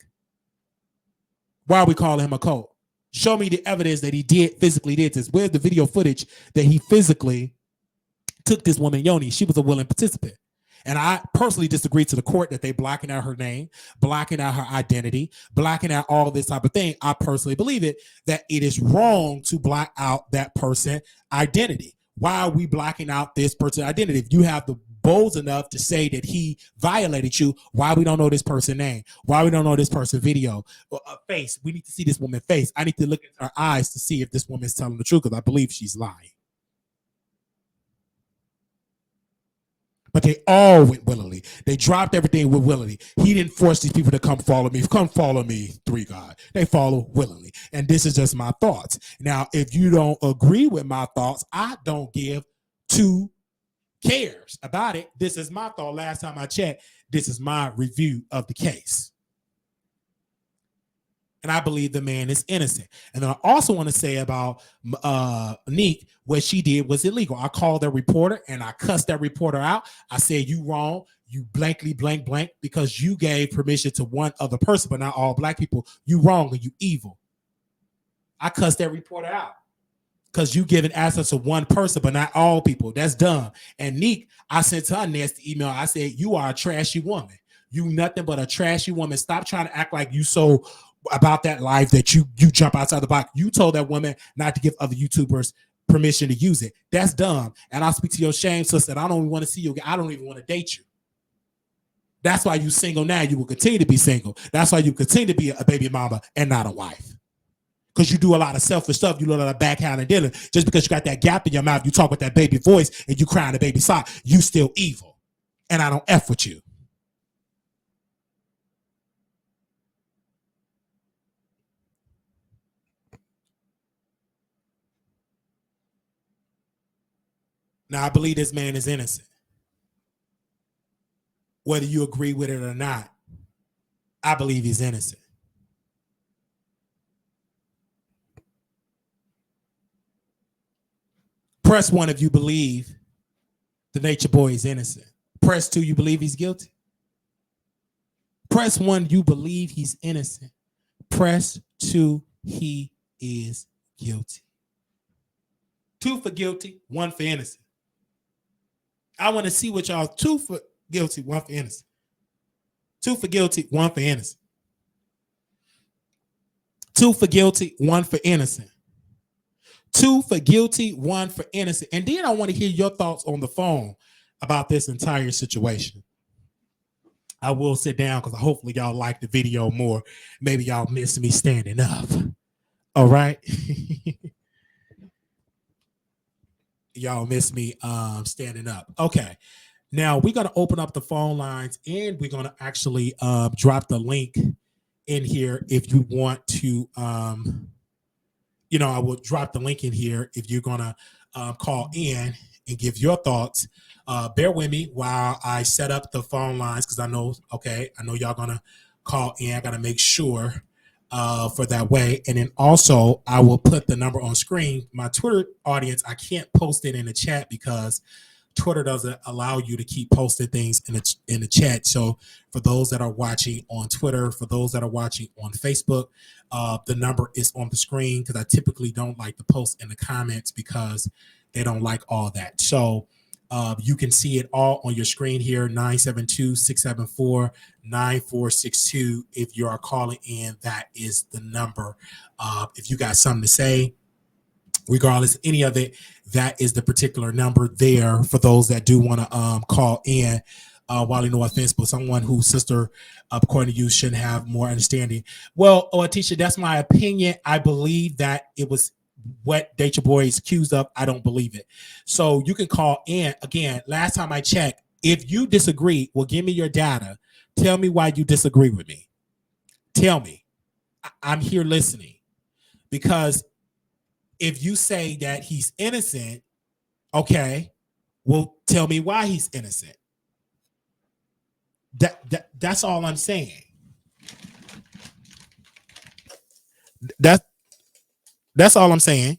Why are we calling him a cult? Show me the evidence that he physically did this. Where's the video footage that he physically took this woman, Yoni? She was a willing participant. And I personally disagree to the court that they blocking out her name, blocking out her identity, blocking out all this type of thing. I personally believe that it is wrong to block out that person identity. Why are we blocking out this person's identity? If you have the balls enough to say that he violated you, why we don't know this person's name? Why we don't know this person's video, face? We need to see this woman's face. I need to look at her eyes to see if this woman is telling the truth, because I believe she's lying. But they all went willingly. They dropped everything with willingly. He didn't force these people to come follow me. Come follow me, three God. They follow willingly. And this is just my thoughts. Now, if you don't agree with my thoughts, I don't give two cares about it. This is my thought. Last time I checked, this is my review of the case. And I believe the man is innocent. And then I also want to say about Neek, what she did was illegal. I called that reporter and I cussed that reporter out. I said, you wrong. You blankly blank, because you gave permission to one other person, but not all black people. You wrong and you evil. I cussed that reporter out because you giving access to one person, but not all people. That's dumb. And Neek, I sent her a nasty email. I said, you are a trashy woman. You nothing but a trashy woman. Stop trying to act like you so about that life that you jump outside the box. You told that woman not to give other YouTubers permission to use it. That's dumb. And I'll speak to your shame, sister. I don't even want to see you. I don't even want to date you. That's why you single now. You will continue to be single. That's why you continue to be a baby mama and not a wife. Because you do a lot of selfish stuff. You do a lot of backhand and dealing. Just because you got that gap in your mouth, you talk with that baby voice and you cry on the baby side, you still evil. And I don't F with you. Now, I believe this man is innocent. Whether you agree with it or not, I believe he's innocent. Press 1 if you believe the nature boy is innocent. Press 2, you believe he's guilty. Press 1, you believe he's innocent. Press 2, he is guilty. 2 for guilty, 1 for innocent. I want to see what y'all 2 for guilty, 1 for innocent. 2 for guilty, 1 for innocent. 2 for guilty, 1 for innocent. 2 for guilty, 1 for innocent. And then I want to hear your thoughts on the phone about this entire situation. I will sit down because hopefully y'all like the video more. Maybe y'all miss me standing up. All right. Y'all miss me standing up. Okay. Now we're going to open up the phone lines and we're going to actually drop the link in here if you want to I will drop the link in here if you're going to call in and give your thoughts. Bear with me while I set up the phone lines because I know y'all going to call in. I got to make sure for that way. And then also I will put the number on screen. My Twitter audience, I can't post it in the chat because Twitter doesn't allow you to keep posting things in the chat. So for those that are watching on Twitter, for those that are watching on Facebook, the number is on the screen because I typically don't like to post in the comments because they don't like all that. So you can see it all on your screen here, 972-674-9462. If you are calling in, that is the number. If you got something to say, regardless of any of it, that is the particular number there for those that do want to call in. Wiley, no offense, but someone whose sister, according to you, shouldn't have more understanding. Well, Atisha, that's my opinion. I believe that it was what Nature Boy is accused of. I don't believe it. So you can call in. Again, last time I checked, if you disagree, well, give me your data. Tell me why you disagree with me. Tell me. I'm here listening. Because if you say that he's innocent, okay, well, tell me why he's innocent. That's all I'm saying. That's all I'm saying.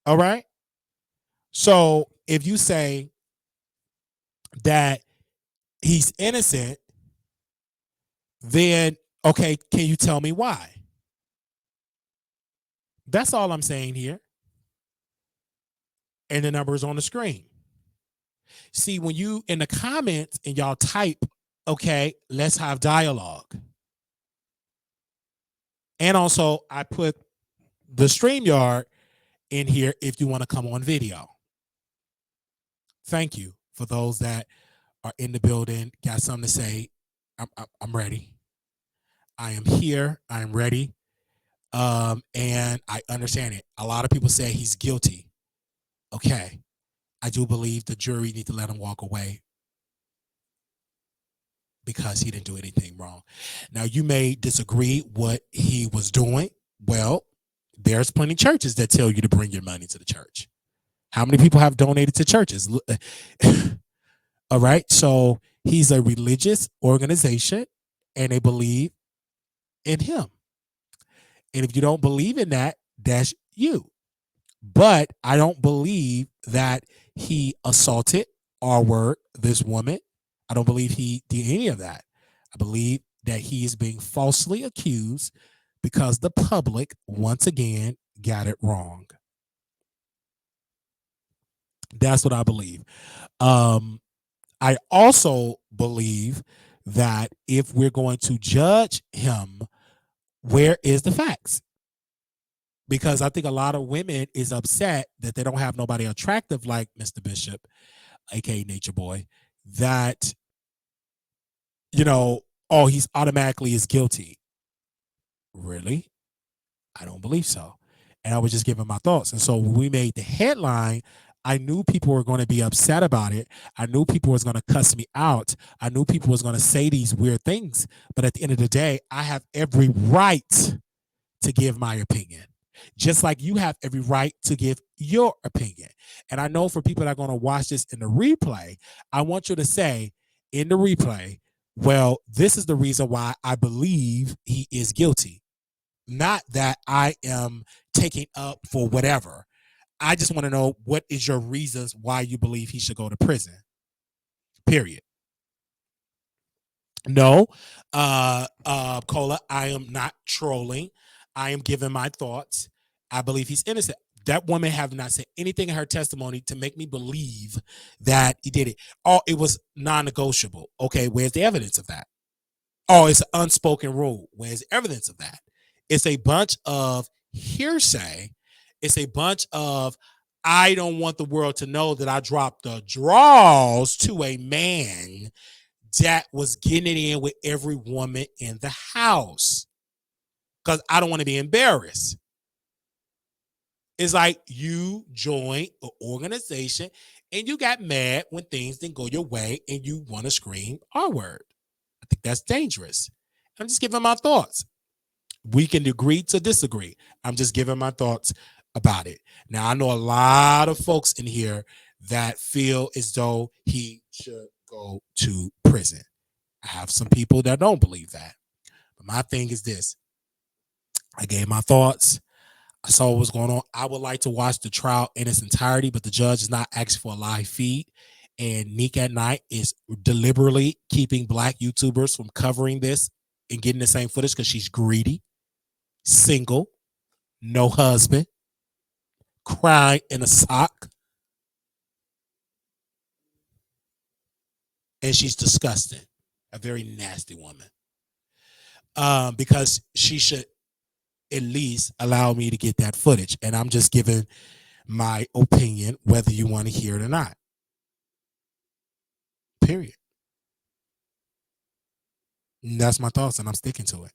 All right. So if you say that he's innocent, then okay, can you tell me why? That's all I'm saying here. And the number is on the screen. See, when you in the comments and y'all type, okay, let's have dialogue. And also, I put the StreamYard in here if you want to come on video. Thank you for those that are in the building, got something to say. I'm ready. I am here. I am ready. And I understand it. A lot of people say he's guilty. Okay. I do believe the jury need to let him walk away because he didn't do anything wrong. Now, you may disagree what he was doing. Well, there's plenty of churches that tell you to bring your money to the church. How many people have donated to churches? All right. So he's a religious organization and they believe in him. And if you don't believe in that, that's you. But I don't believe that he assaulted this woman. I don't believe he did any of that. I believe that he is being falsely accused because the public, once again, got it wrong. That's what I believe. I also believe that if we're going to judge him, where is the facts? Because I think a lot of women is upset that they don't have nobody attractive like Mr. Bishop, aka Nature Boy, that, he's automatically is guilty. Really? I don't believe so. And I was just giving my thoughts. And so when we made the headline, I knew people were going to be upset about it. I knew people was going to cuss me out. I knew people was going to say these weird things. But at the end of the day, I have every right to give my opinion. Just like you have every right to give your opinion. And I know for people that are going to watch this in the replay, I want you to say in the replay, well, this is the reason why I believe he is guilty. Not that I am taking up for whatever. I just want to know what is your reasons why you believe he should go to prison. Period. No, Cola, I am not trolling. I am giving my thoughts. I believe he's innocent. That woman have not said anything in her testimony to make me believe that he did it. Oh, it was non-negotiable. Okay, where's the evidence of that? Oh, it's an unspoken rule. Where's the evidence of that? It's a bunch of hearsay. It's a bunch of, I don't want the world to know that I dropped the draws to a man that was getting it in with every woman in the house because I don't want to be embarrassed. It's like you joined an organization and you got mad when things didn't go your way and you want to scream R word. I think that's dangerous. I'm just giving my thoughts. We can agree to disagree. I'm just giving my thoughts about it. Now, I know a lot of folks in here that feel as though he should go to prison. I have some people that don't believe that. But my thing is this. I gave my thoughts. I saw what was going on. I would like to watch the trial in its entirety, but the judge is not asking for a live feed. And Nick at Night is deliberately keeping Black YouTubers from covering this and getting the same footage because she's greedy, single, no husband, crying in a sock. And she's disgusting. A very nasty woman. Because she should at least allow me to get that footage. And I'm just giving my opinion, whether you want to hear it or not. Period. And that's my thoughts, and I'm sticking to it.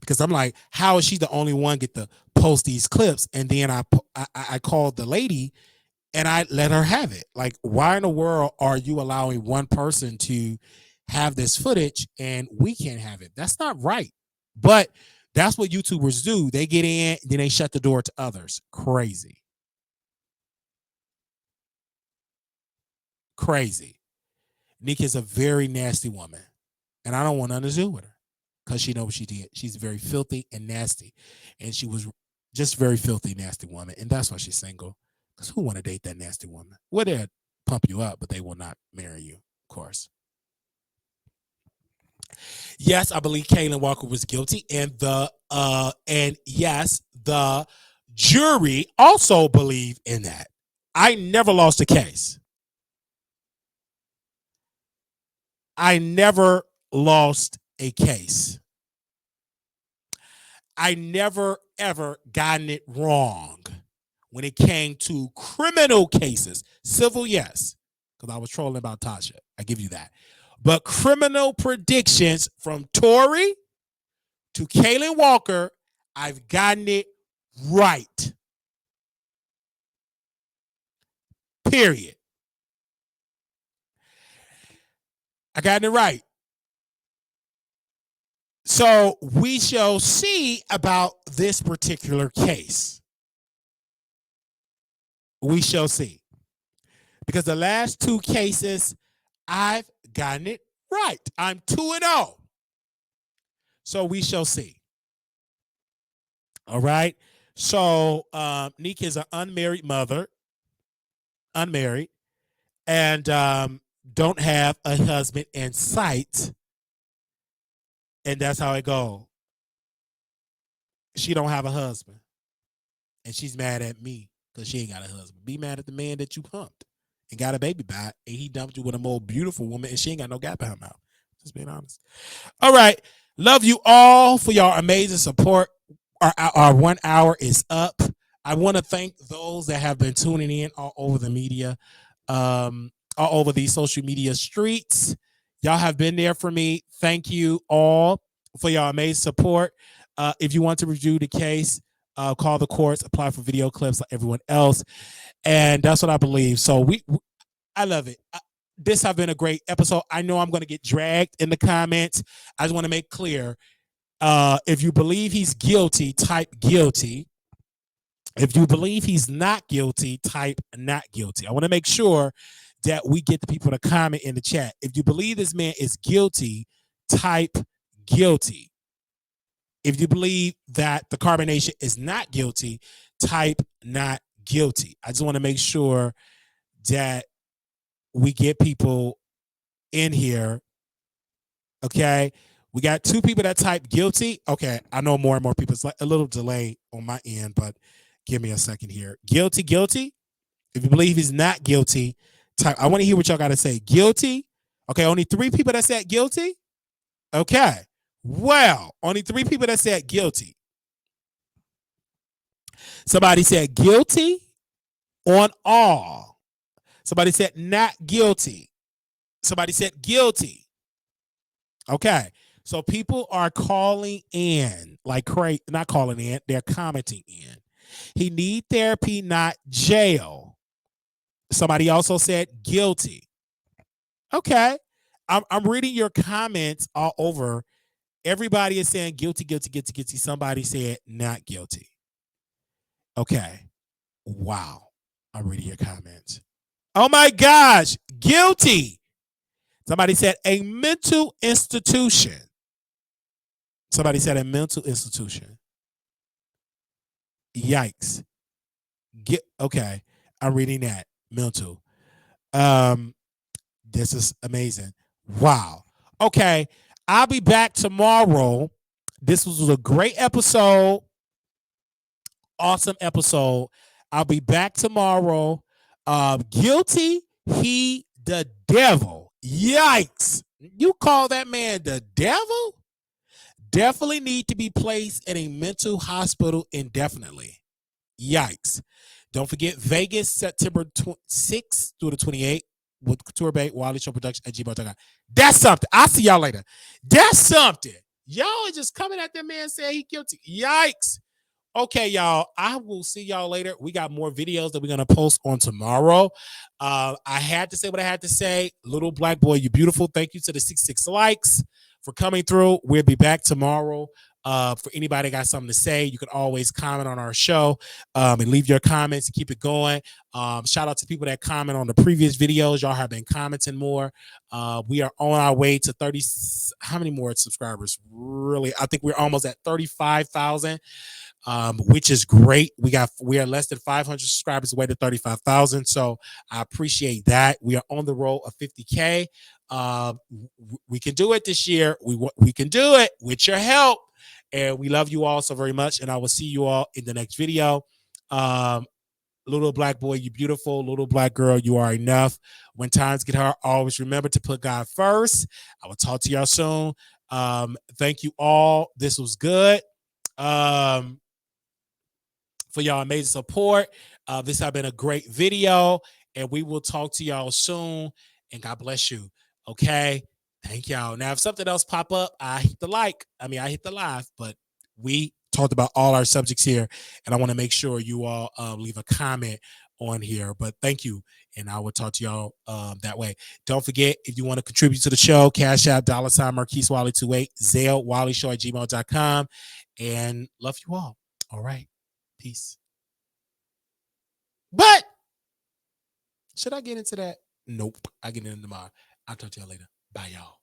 Because I'm like, how is she the only one get to post these clips? And then I called the lady and I let her have it. Like, why in the world are you allowing one person to have this footage and we can't have it? That's not right. But that's what YouTubers do. They get in, then they shut the door to others. Crazy. Crazy. Nick is a very nasty woman. And I don't want nothing to do with her because she knows what she did. She's very filthy and nasty. And she was just very filthy, nasty woman. And that's why she's single. Because who want to date that nasty woman? Well, they'll pump you up, but they will not marry you, of course. Yes, I believe Kaylin Walker was guilty. And yes, the jury also believed in that. I never lost a case. I never lost a case. I never, ever gotten it wrong when it came to criminal cases. Civil, yes, because I was trolling about Tasha. I give you that. But criminal predictions from Tory to Kaylin Walker, I've gotten it right. Period. I got it right. So we shall see about this particular case. We shall see. Because the last two cases, I've gotten it right. I'm 2-0. So we shall see. All right. So Nick is an unmarried mother. Unmarried. And don't have a husband in sight. And that's how it goes. She don't have a husband. And she's mad at me because she ain't got a husband. Be mad at the man that you pumped and got a baby by, and he dumped you with a more beautiful woman, and she ain't got no gap in her mouth. Just being honest. All right. Love you all for your amazing support. Our 1 hour is up. I want to thank those that have been tuning in all over the media, all over these social media streets. Y'all have been there for me. Thank you all for your amazing support. If you want to review the case, call the courts, apply for video clips like everyone else. And that's what I believe. So I love it. This has been a great episode. I know I'm going to get dragged in the comments. I just want to make clear, If you believe he's guilty, type guilty. If you believe he's not guilty, type not guilty. I want to make sure that we get the people to comment in the chat. If you believe this man is guilty, type guilty. If you believe that the carbonation is not guilty, type not guilty. I just want to make sure that we get people in here. Okay. We got 2 people that type guilty. Okay. I know more and more people. It's like a little delay on my end, but give me a second here. Guilty, guilty. If you believe he's not guilty, type. I want to hear what y'all got to say. Guilty. Okay. Only 3 people that said guilty. Okay. Well, only 3 people that said guilty. Somebody said guilty on all. Somebody said not guilty. Somebody said guilty. Okay. So people are calling in like crazy, not calling in, they're commenting in. He need therapy, not jail. Somebody also said guilty. Okay. I'm reading your comments all over. Everybody is saying guilty, guilty, guilty, guilty. Somebody said not guilty. Okay. Wow. I'm reading your comments. Oh my gosh. Guilty. Somebody said a mental institution. Somebody said a mental institution. Yikes. Okay. I'm reading that. Mental. This is amazing. Wow. Okay. I'll be back tomorrow. This was a great episode. Awesome episode. I'll be back tomorrow. Guilty, he the devil. Yikes. You call that man the devil? Definitely need to be placed in a mental hospital indefinitely. Yikes. Don't forget Vegas, September 6th through the 28th with Couture Bay, Wiley Show Production at gmail.com. That's something. I'll see y'all later. That's something. Y'all are just coming at that man saying he guilty. Yikes. Okay, y'all. I will see y'all later. We got more videos that we're going to post on tomorrow. I had to say what I had to say. Little black boy, you beautiful. Thank you to the 66 likes for coming through. We'll be back tomorrow. For anybody got something to say, you can always comment on our show and leave your comments and keep it going. Shout out to people that comment on the previous videos. Y'all have been commenting more. We are on our way to 30. How many more subscribers? Really, I think we're almost at 35,000. Which is great. We are less than 500 subscribers away to 35,000. So I appreciate that. We are on the road of 50K. We can do it this year. We can do it with your help. And we love you all so very much. And I will see you all in the next video. Little black boy, you beautiful. Little black girl, you are enough. When times get hard, always remember to put God first. I will talk to y'all soon. Thank you all. This was good. For y'all amazing support. This has been a great video, and we will talk to y'all soon. And God bless you. Okay. Thank y'all. Now, if something else pop up, I hit the live, but we talked about all our subjects here, and I want to make sure you all leave a comment on here. But thank you, and I will talk to y'all that way. Don't forget, if you want to contribute to the show, Cash App, $ Marquise Wiley 28, Zelle, WileyShow at gmail.com, and love you all. All right. Peace. But should I get into that? Nope. I get into tomorrow. I'll talk to y'all later. Bye, y'all.